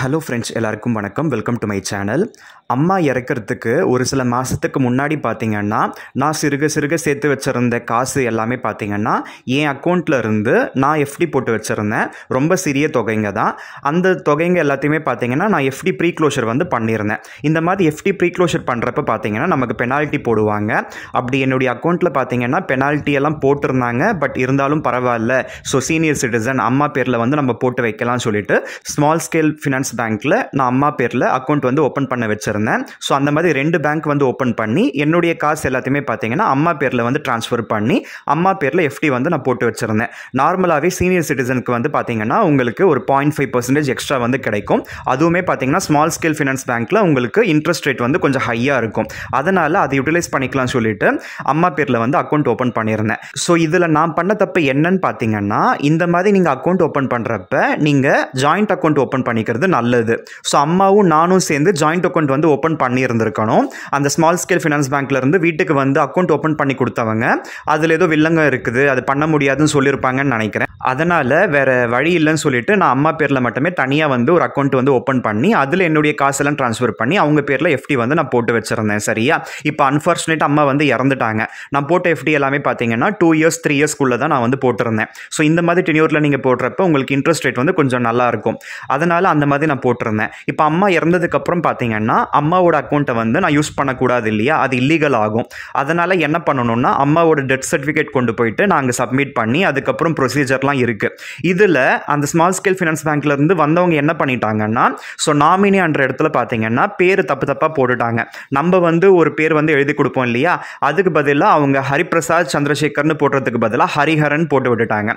Hello friends, எல்லாருக்கும் வணக்கம். Welcome to my channel. அம்மா இறக்கிறதுக்கு ஒரு சில மாதத்துக்கு முன்னாடி பார்த்திங்கன்னா நான் சிறுக சேர்த்து வச்சுருந்த காசு எல்லாமே பார்த்திங்கன்னா என் அக்கௌண்ட்டில் இருந்து நான் எஃப்டி போட்டு வச்சுருந்தேன். ரொம்ப சிறிய தொகைங்க தான். அந்த தொகைங்க எல்லாத்தையுமே பார்த்திங்கன்னா நான் எஃப்டி ப்ரீ க்ளோஷர் பண்ணியிருந்தேன். இந்த மாதிரி எஃப்டி ப்ரீ க்ளோஷர் பண்ணுறப்ப பார்த்திங்கன்னா நமக்கு பெனால்ட்டி போடுவாங்க. அப்படி என்னுடைய அக்கௌண்ட்டில் பார்த்திங்கன்னா பெனால்ட்டி எல்லாம் போட்டிருந்தாங்க. பட் இருந்தாலும் பரவாயில்ல, ஸோ சீனியர் சிட்டிசன் அம்மா பேரில் நம்ம போட்டு வைக்கலாம்னு சொல்லிட்டு ஸ்மால் ஸ்கேல் ஃபினான்ஸ் பேங்க்கில் நான் அம்மா பேரில் அக்கௌண்ட் ஓப்பன் பண்ண வச்சுருந்தேன். ஸோ அந்த மாதிரி 2 பேங்க் ஓப்பன் பண்ணி என்னுடைய காசு எல்லாத்தையுமே பார்த்தீங்கன்னா அம்மா பேரில் ட்ரான்ஸ்ஃபர் பண்ணி அம்மா பேரில் எஃப்டி நான் போட்டு வச்சுருந்தேன். நார்மலாகவே சீனியர் சிட்டிசனுக்கு பார்த்தீங்கன்னா உங்களுக்கு ஒரு 0.5% எக்ஸ்ட்ரா கிடைக்கும். அதுவுமே பார்த்தீங்கன்னா ஸ்மால் ஸ்கேல் ஃபினான்ஸ் பேங்க்கில் உங்களுக்கு இன்ட்ரெஸ்ட் ரேட் கொஞ்சம் ஹையாக இருக்கும். அதனால் அதை யூட்டிலைஸ் பண்ணிக்கலாம்னு சொல்லிட்டு அம்மா பேரில் அக்கௌண்ட் ஓப்பன் பண்ணியிருந்தேன். ஸோ இதில் நான் பண்ண தப்பு என்னன்னு பார்த்தீங்கன்னா, இந்த மாதிரி நீங்கள் அக்கௌண்ட் ஓப்பன் பண்ணுறப்ப நீங்கள் ஜாயிண்ட் அக்கௌண்ட் ஓப்பன் பண்ணிக்கிறது நல்லது. ஸோ அம்மாவும் நானும் சேர்ந்து ஜாயிண்ட் அக்கௌண்ட் ஓப்பன் பண்ணியிருந்திருக்கணும். அந்த ஸ்மால் ஸ்கேல் ஃபினான்ஸ் பேங்க்லேருந்து வீட்டுக்கு அக்கௌண்ட் ஓப்பன் பண்ணி கொடுத்தவங்க அதில் ஏதோ வில்லங்க இருக்குது, அது பண்ண முடியாதுன்னு சொல்லியிருப்பாங்கன்னு நினைக்கிறேன். அதனால் வேறு வழி இல்லைன்னு சொல்லிட்டு நான் அம்மா பேரில் மட்டுமே தனியாக ஒரு அக்கௌண்ட் ஓப்பன் பண்ணி அதில் என்னுடைய காசெல்லாம் ட்ரான்ஸ்ஃபர் பண்ணி அவங்க பேரில் எஃப்டி நான் போட்டு வச்சுருந்தேன். சரியா? இப்போ அன்ஃபார்ச்சுனேட் அம்மா இறந்துட்டாங்க. நான் போட்ட எஃப்டி எல்லாமே பார்த்தீங்கன்னா 2 இயர்ஸ் 3 இயர்ஸ்க்குள்ளே தான் நான் போட்டிருந்தேன். ஸோ இந்த மாதிரி டென்யூரில் நீங்கள் போடுறப்ப உங்களுக்கு இன்ட்ரெஸ்ட் ரேட் கொஞ்சம் நல்லா இருக்கும். அதனால் அந்த மாதிரி நான் போட்டிருந்தேன். இப்போ அம்மா இறந்ததுக்கப்புறம் பார்த்தீங்கன்னா அம்மாவோட அக்கௌண்ட்டை நான் யூஸ் பண்ணக்கூடாது இல்லையா, அது இல்லீகல் ஆகும். அதனால் என்ன பண்ணணும்னா அம்மாவோட டெத் சர்டிஃபிகேட் கொண்டு போயிட்டு நாங்கள் சப்மிட் பண்ணி அதுக்கப்புறம் ப்ரொசீஜர்லாம் இருக்குது. இதில் அந்த ஸ்மால் ஸ்கேல் ஃபினான்ஸ் பேங்க்லேருந்து வந்தவங்க என்ன பண்ணிட்டாங்கன்னா, ஸோ நாமினி என்ற இடத்துல பார்த்தீங்கன்னா பேர் தப்பாக போட்டுட்டாங்க. நம்ம ஒரு பேர் எழுதி கொடுப்போம் இல்லையா, அதுக்கு பதிலாக அவங்க ஹரிபிரசாத் சந்திரசேகர்னு போடுறதுக்கு பதிலாக ஹரிஹரன் போட்டு விட்டுட்டாங்க.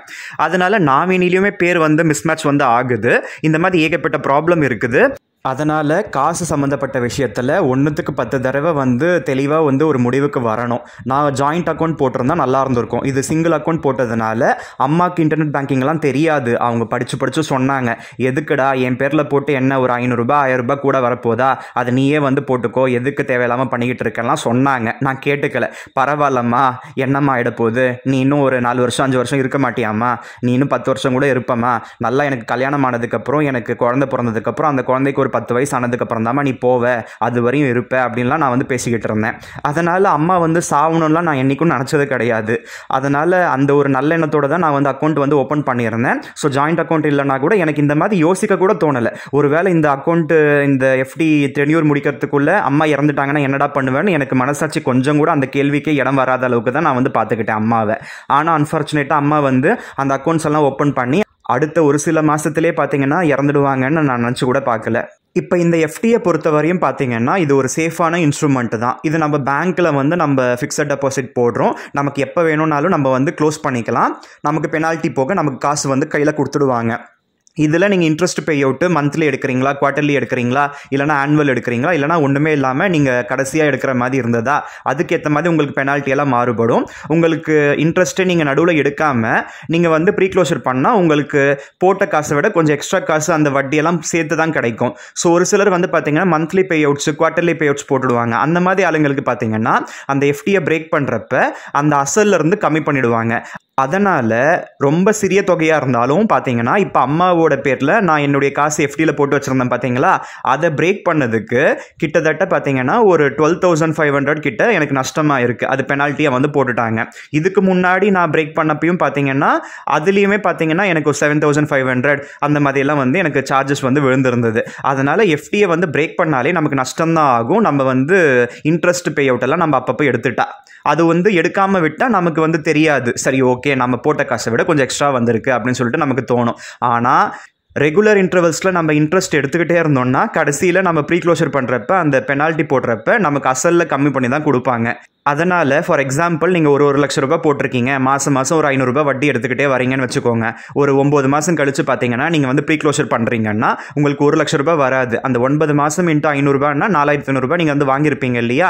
அதனால் நாமினிலையுமே பேர் மிஸ்மேட்ச் ஆகுது. இந்த மாதிரி ஏகப்பட்ட ப்ராப்ளம் இருக்குது. அதனால் காசு சம்மந்தப்பட்ட விஷயத்தில் 1க்கு 10 தடவை தெளிவாக ஒரு முடிவுக்கு வரணும். நான் ஜாயிண்ட் அக்கௌண்ட் போட்டிருந்தா நல்லா இருந்திருக்கும். இது சிங்கிள் அக்கௌண்ட் போட்டதுனால அம்மாவுக்கு இன்டர்நெட் பேங்கிங்லாம் தெரியாது. அவங்க படித்து சொன்னாங்க, எதுக்குடா என் பேரில் போட்டு என்ன ஒரு 500 ரூபாய் 1000 ரூபாய் கூட வரப்போதா, அதை நீயே போட்டுக்கோ, எதுக்கு தேவையில்லாமல் பண்ணிக்கிட்டு இருக்கெல்லாம் சொன்னாங்க. நான் கேட்டுக்கல. பரவாயில்லம்மா, என்னம்மா ஆகிட போகுது, நீ இன்னும் ஒரு 4 வருஷம் 5 வருஷம் இருக்க மாட்டியாம்மா, நீ இன்னும் 10 வருஷம் கூட இருப்பம்மா, நல்லா எனக்கு கல்யாணம் ஆனதுக்கப்புறம் எனக்கு குழந்தை பிறந்ததுக்கப்புறம் அந்த குழந்தைக்கு ஒரு 10 வயசு ஆனதுக்கப்புறம் தாம்மா நீ போவ, அது வரையும் இருப்ப அப்படின்லாம் நான் பேசிக்கிட்டு இருந்தேன். அதனால் அம்மா சாவணும்லாம் நான் என்றைக்கும் நினச்சது கிடையாது. அதனால் அந்த ஒரு நல்ல எண்ணத்தோடு தான் நான் அக்கௌண்ட் ஓப்பன் பண்ணியிருந்தேன். ஸோ ஜாயிண்ட் அக்கௌண்ட் இல்லைனா கூட எனக்கு இந்த மாதிரி யோசிக்க கூட தோணலை. ஒருவேளை இந்த அக்கௌண்ட்டு இந்த எஃப்டி டென்யூர் முடிக்கிறதுக்குள்ளே அம்மா இறந்துட்டாங்கன்னா என்னடா பண்ணுவேன்னு எனக்கு மனசாட்சி கொஞ்சம் கூட அந்த கேள்விக்கே இடம் வராத அளவுக்கு தான் நான் பார்த்துக்கிட்டேன் அம்மாவை. ஆனால் அன்ஃபார்ச்சுனேட்டாக அம்மா அந்த அக்கௌண்ட்ஸ் எல்லாம் ஓப்பன் பண்ணி அடுத்த ஒரு சில மாதத்திலே பார்த்தீங்கன்னா இறந்துடுவாங்கன்னு நான் நினச்சி கூட பார்க்கல. இப்போ இந்த எஃப்டியை பொறுத்த வரையும் பார்த்தீங்கன்னா இது ஒரு சேஃபான இன்ஸ்ட்ருமெண்ட் தான். இது நம்ம பேங்க்கில் நம்ம ஃபிக்ஸட் டெபாசிட் போடுறோம். நமக்கு எப்போ வேணும்னாலும் நம்ம க்ளோஸ் பண்ணிக்கலாம். நமக்கு பெனால்ட்டி போக நமக்கு காசு கையில் கொடுத்துடுவாங்க. இதில் நீங்கள் இன்ட்ரெஸ்ட் பே அவுட்டு மந்த்லி எடுக்கிறீங்களா, குவார்ட்டர்லி எடுக்கிறீங்களா, இல்லைனா ஆனுவல் எடுக்கிறீங்களா, இல்லைனா ஒன்றுமே இல்லாமல் நீங்கள் கடைசியாக எடுக்கிற மாதிரி இருந்ததா, அதுக்கேற்ற மாதிரி உங்களுக்கு பெனால்ட்டி எல்லாம் மாறுபடும். உங்களுக்கு இன்ட்ரெஸ்ட்டே நீங்கள் நடுவில் எடுக்காமல் நீங்கள் ப்ரீ க்ளோஷர் பண்ணால் உங்களுக்கு போட்ட காசை விட கொஞ்சம் எக்ஸ்ட்ரா காசு அந்த வட்டியெல்லாம் சேர்த்து தான் கிடைக்கும். ஸோ ஒரு சிலர் பார்த்தீங்கன்னா மந்த்லி பே அவுட்ஸ் குவார்ட்டர்லி பே அவுட்ஸ் போட்டுடுவாங்க. அந்த மாதிரி ஆளுங்களுக்கு பார்த்தீங்கன்னா அந்த எஃப்டியை பிரேக் பண்ணுறப்ப அந்த அசல்லேருந்து கம்மி பண்ணிவிடுவாங்க. அதனால் ரொம்ப சிறிய தொகையாக இருந்தாலும் பார்த்தீங்கன்னா இப்போ அம்மாவோட பேரில் நான் என்னுடைய காசு எஃப்டியில் போட்டு வச்சுருந்தேன் பார்த்தீங்களா, அதை பிரேக் பண்ணதுக்கு கிட்டத்தட்ட பார்த்தீங்கன்னா ஒரு 12,500 கிட்ட எனக்கு நஷ்டமாக இருக்குது. அது பெனால்ட்டியாக போட்டுட்டாங்க. இதுக்கு முன்னாடி நான் பிரேக் பண்ணப்பையும் பார்த்தீங்கன்னா அதுலேயுமே பார்த்தீங்கன்னா எனக்கு ஒரு 7,500 அந்த மாதிரியெல்லாம் எனக்கு சார்ஜஸ் விழுந்திருந்தது. அதனால் எஃப்டியை பிரேக் பண்ணாலே நமக்கு நஷ்டம்தான் ஆகும். நம்ம இன்ட்ரெஸ்ட் பே அவுட்டெல்லாம் நம்ம அப்பப்போ எடுத்துட்டா, அது எடுக்காமல் விட்டால் நமக்கு தெரியாது. சரி, ஓகே, நம்ம போட்ட காசை விட கொஞ்சம் எக்ஸ்ட்ரா வந்திருக்கு அப்படின்னு சொல்லிட்டு நமக்கு தோணும். ஆனால் ரெகுலர் இன்டர்வல்ஸில் நம்ம இன்ட்ரெஸ்ட் எடுத்துக்கிட்டே இருந்தோம்னா கடைசியில் நம்ம ப்ரீ க்ளோஷர் பண்ணுறப்ப அந்த பெனால்ட்டி போடுறப்ப நமக்கு அசலில் கம்மி பண்ணி தான் கொடுப்பாங்க. அதனால் ஃபார் எக்ஸாம்பிள் நீங்கள் ஒரு லட்ச ரூபாய் போட்டிருக்கீங்க, மாதம் ஒரு 500 ரூபாய் வட்டி எடுத்துக்கிட்டே வரீங்கன்னு வச்சுக்கோங்க. ஒரு 9 மாதம் கழிச்சு பார்த்தீங்கன்னா நீங்கள் ப்ரீ க்ளோஷர் பண்ணுறீங்கன்னா உங்களுக்கு 1 லட்ச ரூபாய் வராது. அந்த 9 மாதம் இன்ட்டு 500 ரூபாய்னா 4,500 ரூபாய் நீங்கள் வாங்கியிருப்பீங்க இல்லையா.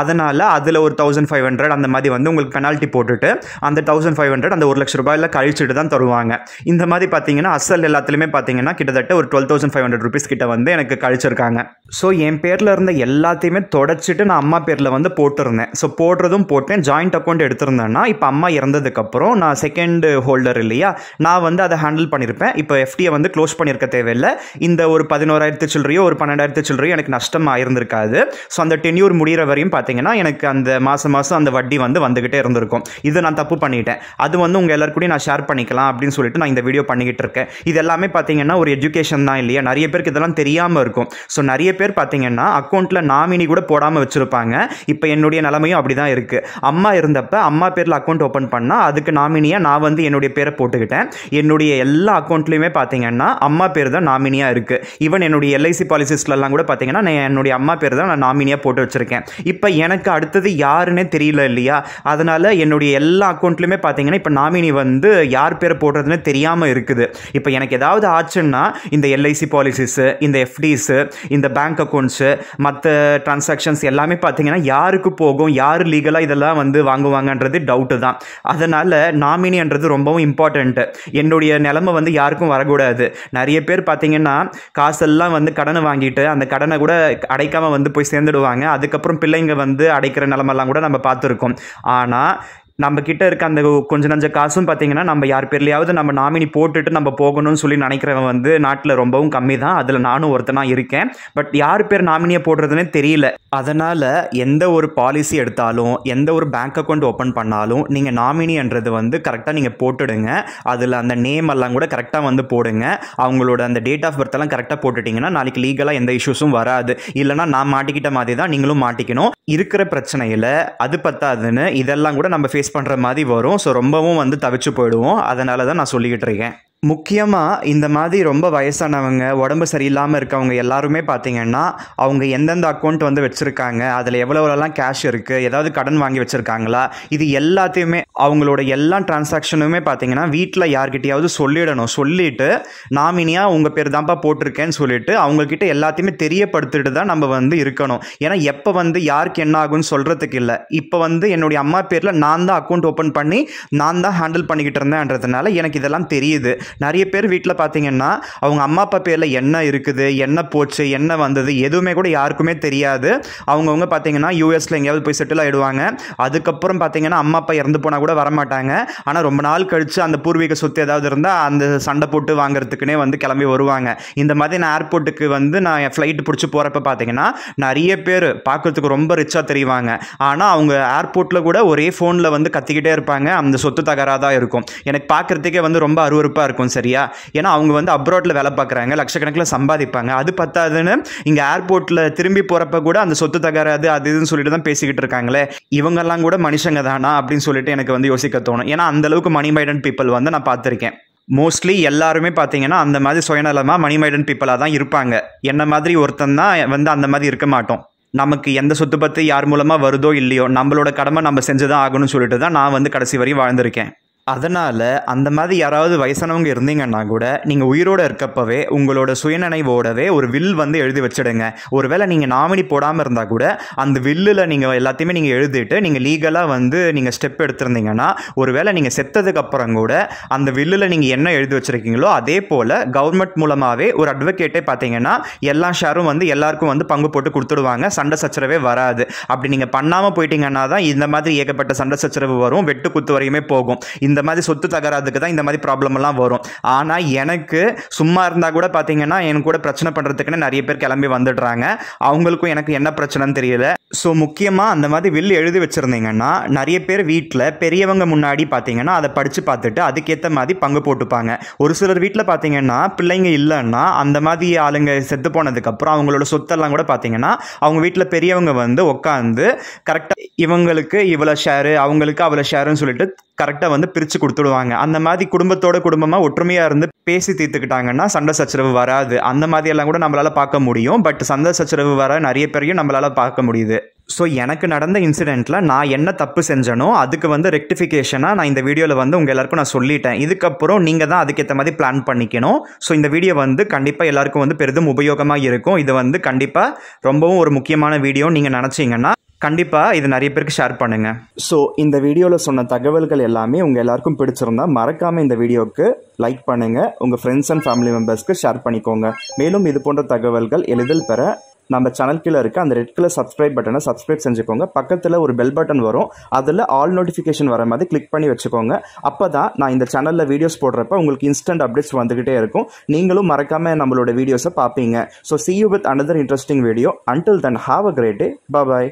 அதனால் அதில் ஒரு 1,500 அந்த மாதிரி உங்களுக்கு பெனால்ட்டி போட்டுட்டு அந்த 1,500 அந்த 1 லட்ச ரூபாயில் கழிச்சுட்டு தான் தருவாங்க. இந்த மாதிரி பார்த்தீங்கன்னா அசல் எல்லாத்துலேயுமே பார்த்தீங்கன்னா கிட்டத்தட்ட ஒரு 12,500 ருபீஸ் கிட்ட எனக்கு கழிச்சிருக்காங்க. ஸோ என் பேரில் இருந்த எல்லாத்தையுமே தொடச்சிட்டு நான் அம்மா பேரில் வந்து போட்டிருந்தேன். ஸோ போடுறதும் போட்டேன். ஜாயிண்ட் அக்கௌண்ட் எடுத்திருந்தேன்னா இப்போ அம்மா இறந்ததுக்கப்புறம் நான் செகண்ட் ஹோல்டர் இல்லையா, நான் வந்து அதை ஹேண்டில் பண்ணியிருப்பேன். இப்போ எஃப்டியை வந்து க்ளோஸ் பண்ணியிருக்க தேவையில்லை. இந்த ஒரு 11,000 சில்லறையோ ஒரு 12,000 சில்லறையோ எனக்கு நஷ்டம் ஆயிருந்திருக்காது. ஸோ அந்த டென்யூர் முடிகிற வரையும் பார்த்தீங்கன்னா எனக்கு அந்த மாதம் அந்த வட்டி வந்து வந்துக்கிட்டே இருந்திருக்கும். இது நான் தப்பு பண்ணிட்டேன். அது வந்து உங்கள் எல்லாருக்கூடையும் நான் ஷேர் பண்ணிக்கலாம் அப்படின்னு சொல்லிட்டு நான் இந்த வீடியோ பண்ணிக்கிட்டு இருக்கேன். இது எல்லாமே பார்த்தீங்கன்னா ஒரு எஜுகேஷன் தான் இல்லையா. நிறைய பேருக்கு இதெல்லாம் தெரியாமல் இருக்கும். ஸோ நிறைய பேர் பார்த்தீங்கன்னா அக்கௌண்ட்டில் நாமினி கூட போடாமல் வச்சுருப்பாங்க. இப்போ என்னுடைய நிலைமையும் அப்படி தான் இருக்குது. அம்மா இருந்தப்ப அம்மா பேரில் அக்கௌண்ட் ஓப்பன் பண்ணால் அதுக்கு நாமினியாக நான் வந்து என்னுடைய பேரை போட்டுக்கிட்டேன். என்னுடைய எல்லா அக்கௌண்ட்லையுமே பார்த்தீங்கன்னா அம்மா பேர் தான் நாமினியாக இருக்குது. ஈவன் என்னுடைய எல்ஐசி பாலிசிஸ்லாம் கூட பார்த்தீங்கன்னா நான் என்னுடைய அம்மா பேர் தான் நான் நாமினியாக போட்டு வச்சுருக்கேன். இப்போ எனக்கு அடுத்தது யாருன்னே தெரியல இல்லையா. அதனால் என்னுடைய எல்லா அக்கௌண்ட்லையுமே பார்த்தீங்கன்னா இப்போ நாமினி வந்து யார் பேரை போடுறதுன்னு தெரியாமல் இருக்குது. இப்போ எனக்கு ஏதாவது ஆச்சுன்னா இந்த எல்ஐசி பாலிசிஸு, இந்த எஃப்டிஸு, இந்த பேங்க் அக்கௌண்ட்ஸு, மற்ற டிரான்சாக்ஷன்ஸ் எல்லாமே பார்த்தீங்கன்னா யாருக்கு போகும், யார் லீகலாக இதெல்லாம் வந்து வாங்குவாங்கன்றது டவுட்டு தான். அதனால் நாமினின்றது ரொம்பவும் இம்பார்ட்டண்ட்டு. என்னுடைய நிலைமை வந்து யாருக்கும் வரக்கூடாது. நிறைய பேர் பார்த்தீங்கன்னா காசெல்லாம் வந்து கடனை வாங்கிட்டு அந்த கடனை கூட அடைக்காமல் வந்து போய் சேர்ந்துடுவாங்க. அதுக்கப்புறம் பிள்ளைங்க வந்து அடைக்கிற நிலமெல்லாம் கூட நம்ம பார்த்துருக்கோம். ஆனால் நம்ம கிட்ட இருக்க அந்த கொஞ்சம் நஞ்ச காசும் பார்த்தீங்கன்னா நம்ம யார் பேர்லையாவது நம்ம நாமினி போட்டுட்டு நம்ம போகணும்னு சொல்லி நினைக்கிறவன் வந்து நாட்டில் ரொம்பவும் கம்மி தான். அதில் நானும் ஒருத்தனாக இருக்கேன். பட் யார் பேர் நாமினியை போடுறதுனே தெரியல. அதனால் எந்த ஒரு பாலிசி எடுத்தாலும் எந்த ஒரு பேங்க் அக்கௌண்ட் ஓப்பன் பண்ணாலும் நீங்கள் நாமினின்றது வந்து கரெக்டாக நீங்கள் போட்டுடுங்க. அதில் அந்த நேம் எல்லாம் கூட கரெக்டாக வந்து போடுங்க. அவங்களோட அந்த டேட் ஆஃப் பர்த் எல்லாம் கரெக்டாக போட்டுட்டிங்கன்னா நாளைக்கு லீகலாக எந்த இஷ்யூஸும் வராது. இல்லைனா நான் மாட்டிக்கிட்ட மாதிரி தான் நீங்களும் மாட்டிக்கணும். இருக்கிற பிரச்சனையில் அது பத்தாதுன்னு இதெல்லாம் கூட நம்ம ஃபேஸ் பண்ணுற மாதிரி வரும். ஸோ ரொம்பவும் வந்து தவிச்சு போயிடுவோம். அதனால தான் நான் சொல்லிக்கிட்டு இருக்கேன். முக்கியமாக இந்த மாதிரி ரொம்ப வயசானவங்க, உடம்பு சரியில்லாமல் இருக்கவங்க எல்லாருமே பார்த்தீங்கன்னா அவங்க எந்தெந்த அக்கௌண்ட் வந்து வச்சுருக்காங்க, அதில் எவ்வளோலாம் கேஷ் இருக்குது, ஏதாவது கடன் வாங்கி வச்சுருக்காங்களா, இது எல்லாத்தையுமே அவங்களோட எல்லா டிரான்சாக்ஷனுமே பார்த்தீங்கன்னா வீட்டில் யார்கிட்டையாவது சொல்லிடணும். சொல்லிவிட்டு நாமினியாக உங்கள் பேர் தான்ப்பா போட்டிருக்கேன்னு சொல்லிட்டு அவங்கக்கிட்ட எல்லாத்தையுமே தெரியப்படுத்திட்டு தான் நம்ம வந்து இருக்கணும். ஏன்னா எப்போ வந்து யாருக்கு என்ன ஆகும்னு சொல்கிறதுக்கு இல்லை. இப்போ வந்து என்னுடைய அம்மா பேரில் நான் தான் அக்கௌண்ட் ஓப்பன் பண்ணி நான் தான் ஹேண்டில் பண்ணிக்கிட்டு இருந்தேன்றதுனால எனக்கு இதெல்லாம் தெரியுது. நிறைய பேர் வீட்டில் பார்த்தீங்கன்னா அவங்க அம்மா அப்பா பேரில் என்ன இருக்குது, என்ன போச்சு, என்ன வந்தது எதுவுமே கூட யாருக்குமே தெரியாது. அவங்கவுங்க பார்த்தீங்கன்னா யூஎஸில் எங்கேயாவது போய் செட்டில் ஆகிடுவாங்க. அதுக்கப்புறம் பார்த்தீங்கன்னா அம்மா அப்பா இறந்து போனால் கூட வரமாட்டாங்க. ஆனால் ரொம்ப நாள் கழித்து அந்த பூர்வீக சொத்து ஏதாவது இருந்தால் அந்த சண்டை போட்டு வாங்குறதுக்குனே வந்து கிளம்பி வருவாங்க. இந்த மாதிரி நான் ஏர்போர்ட்டுக்கு வந்து நான் என் ஃப்ளைட் பிடிச்சி போகிறப்ப பார்த்தீங்கன்னா நிறைய பேர் பார்க்குறதுக்கு ரொம்ப ரிச்சாக தெரிவாங்க. ஆனால் அவங்க ஏர்போர்ட்டில் கூட ஒரே ஃபோனில் வந்து கத்திக்கிட்டே இருப்பாங்க. அந்த சொத்து தகராதாக இருக்கும். எனக்கு பார்க்குறதுக்கே வந்து ரொம்ப அருவருப்பாக இருக்கும். சரியா? ஏன்னா அவங்க வந்து அப்ராட்ல வேலை பார்க்குறாங்க, லட்சக்கணக்கில் சம்பாதிப்பாங்க. அது பத்தாதுன்னு இங்கே ஏர்போர்ட்டில் திரும்பி போகிறப்ப கூட அந்த சொத்து தகராது அது இதுன்னு சொல்லிட்டு தான் பேசிக்கிட்டு இருக்காங்களே. இவங்கெல்லாம் கூட மனுஷங்க தானா அப்படின்னு சொல்லிட்டு எனக்கு வந்து யோசிக்க தோணும். ஏன்னா அந்தளவுக்கு மணி மைண்டட் பீப்புள் வந்து நான் பார்த்துருக்கேன். மோஸ்ட்லி எல்லாருமே பார்த்தீங்கன்னா அந்த மாதிரி சுயநலமாக மணி மைண்டட் பீப்புளாக தான் இருப்பாங்க. என்ன மாதிரி ஒருத்தன் தான் வந்து அந்த மாதிரி இருக்க மாட்டோம். நமக்கு எந்த சொத்து பற்றி யார் மூலமாக வருதோ இல்லையோ நம்மளோட கடமை நம்ம செஞ்சு தான் ஆகணும்னு சொல்லிட்டு தான் நான் வந்து கடைசி வரையும் வாழ்ந்திருக்கேன். அதனால் அந்த மாதிரி யாராவது வயசானவங்க இருந்தீங்கன்னா கூட நீங்கள் உயிரோடு இருக்கப்பவே உங்களோட சுயநினைவோடவே ஒரு வில் வந்து எழுதி வச்சுடுங்க. ஒருவேளை நீங்கள் நாமினி போடாமல் இருந்தால் கூட அந்த வில்லில் நீங்கள் எல்லாத்தையுமே நீங்கள் எழுதிட்டு நீங்கள் லீகலாக வந்து நீங்கள் ஸ்டெப் எடுத்திருந்தீங்கன்னா ஒருவேளை நீங்கள் செத்ததுக்கப்புறம் கூட அந்த வில்லில் நீங்கள் என்ன எழுதி வச்சுருக்கீங்களோ அதே போல் கவர்மெண்ட் மூலமாகவே ஒரு அட்வொகேட்டே பார்த்தீங்கன்னா எல்லா ஷேரும் வந்து எல்லாருக்கும் வந்து பங்கு போட்டு கொடுத்துடுவாங்க. சண்டை சச்சரவே வராது. அப்படி நீங்கள் பண்ணாமல் போயிட்டீங்கன்னா தான் இந்த மாதிரி ஏகப்பட்ட சண்டை சச்சரவு வரும், வெட்டு குத்து வரையுமே போகும். இந்த மாதிரி சொத்து தகராதுக்கு தான் இந்த மாதிரி ப்ராப்ளம் எல்லாம் வரும். ஆனால் எனக்கு சும்மா இருந்தால் கூட பார்த்தீங்கன்னா எனக்கு கூட பிரச்சனை பண்ணுறதுக்குன்னு நிறைய பேர் கிளம்பி வந்துடுறாங்க. அவங்களுக்கும் எனக்கு என்ன பிரச்சனைன்னு தெரியல. ஸோ முக்கியமாக அந்த மாதிரி வில் எழுதி வச்சுருந்தீங்கன்னா நிறைய பேர் வீட்டில் பெரியவங்க முன்னாடி பார்த்தீங்கன்னா அதை படித்து பார்த்துட்டு அதுக்கேற்ற மாதிரி பங்கு போட்டுப்பாங்க. ஒரு சிலர் வீட்டில் பார்த்தீங்கன்னா பிள்ளைங்க இல்லைன்னா அந்த மாதிரி ஆளுங்க செத்து போனதுக்கப்புறம் அவங்களோட சொத்தெல்லாம் கூட பார்த்தீங்கன்னா அவங்க வீட்டில் பெரியவங்க வந்து உட்காந்து கரெக்டாக இவங்களுக்கு இவ்வளோ ஷேரு அவங்களுக்கு அவ்வளோ ஷேருன்னு சொல்லிட்டு கரெக்டாக வந்து பிரித்து கொடுத்துடுவாங்க. அந்த மாதிரி குடும்பத்தோட குடும்பமாக ஒற்றுமையாக இருந்து பேசி தீர்த்துக்கிட்டாங்கன்னா சண்டை சச்சரவு வராது. அந்த மாதிரியெல்லாம் கூட நம்மளால் பார்க்க முடியும். பட் சண்டை சச்சரவு வர நிறைய பேரையும் நம்மளால் பார்க்க முடியுது. ஸோ எனக்கு நடந்த இன்சிடெண்ட்டில் நான் என்ன தப்பு செஞ்சனோ அதுக்கு வந்து ரெக்டிஃபிகேஷனாக நான் இந்த வீடியோவில் வந்து உங்கள் எல்லாருக்கும் நான் சொல்லிட்டேன். இதுக்கப்புறம் நீங்கள் தான் அதுக்கேற்ற மாதிரி பிளான் பண்ணிக்கணும். ஸோ இந்த வீடியோ வந்து கண்டிப்பாக எல்லாருக்கும் வந்து பெரிதும் உபயோகமாக இருக்கும். இது வந்து கண்டிப்பாக ரொம்பவும் ஒரு முக்கியமான வீடியோ நீங்கள் நினச்சிங்கன்னா கண்டிப்பாக இது நிறைய பேருக்கு ஷேர் பண்ணுங்கள். ஸோ இந்த வீடியோவில் சொன்ன தகவல்கள் எல்லாமே உங்கள் எல்லாருக்கும் பிடிச்சிருந்தா மறக்காமல் இந்த வீடியோவுக்கு லைக் பண்ணுங்கள். உங்கள் ஃப்ரெண்ட்ஸ் அண்ட் ஃபேமிலி மெம்பர்ஸ்க்கு ஷேர் பண்ணிக்கோங்க. மேலும் இது போன்ற தகவல்கள் எளிதில் பெற நம்ம சேனல் கீழே இருக்க அந்த ரெட் கலர் சப்ஸ்கிரைப் பட்டனை சப்ஸ்கிரைப் செஞ்சுக்கோங்க. பக்கத்தில் ஒரு பெல் பட்டன் வரும், அதில் ஆல் நோட்டிஃபிகேஷன் வர மாதிரி கிளிக் பண்ணி வச்சுக்கோங்க. அப்போ தான் நான் இந்த சேனலில் வீடியோஸ் போடுறப்ப உங்களுக்கு இன்ஸ்டன்ட் அப்டேட்ஸ் வந்துகிட்டே இருக்கும். நீங்களும் மறக்காமல் நம்மளோட வீடியோஸை பார்ப்பீங்க. So see you with another interesting video. Until then, have a great day. Bye bye.